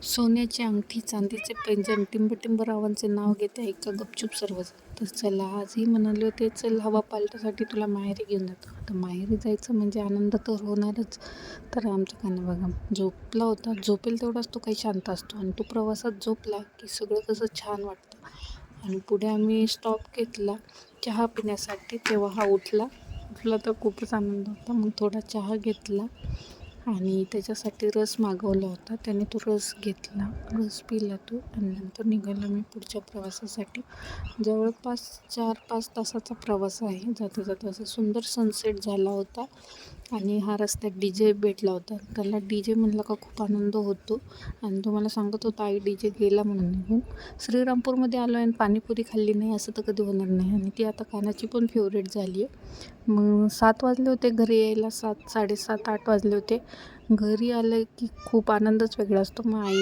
सोन्याची अंगठी, चांदीचे पैंजण, टिंबटिंब रावांचे नाव घेते ऐका गपचूप सर्वच. तर चला आजही म्हणाले होते चल हवा पालटासाठी तुला माहेरी घेऊन जातो. आता माहेरी जायचं म्हणजे आनंद तर होणारच. तर आमचं काना बघा झोपला होता. झोपेल तेवढाच तो काही शांत असतो आणि तो प्रवासात झोपला की सगळं कसं छान वाटतं. आणि पुढे आम्ही स्टॉप घेतला चहा पिण्यासाठी. तेव्हा हा उठला तर खूपच आनंद होता. मग थोडा चहा घेतला आणि त्याच्यासाठी रस मागवला होता. त्याने तो रस घेतला, रस पिला तो आणि नंतर निघालो मी पुढच्या प्रवासासाठी. जवळपास 4-5 तासाचा प्रवास आहे. जाता जाता असं सुंदर सनसेट झाला होता आणि हा रस्त्यात DJ भेटला होता. त्याला DJ म्हणलं का खूप आनंद होतो आणि तो मला सांगत होता आई DJ गेला म्हणून निघून. श्रीरामपूरमध्ये आलो आणि पाणीपुरी खाल्ली नाही असं तर कधी होणार नाही आणि ती आता कानाची पण फेवरेट झाली आहे. मग 7 वाजले होते घरी यायला. 7, 7:30, 8 वाजले होते. घरी आलं की खूप आनंदच वेगळा असतो. मग आई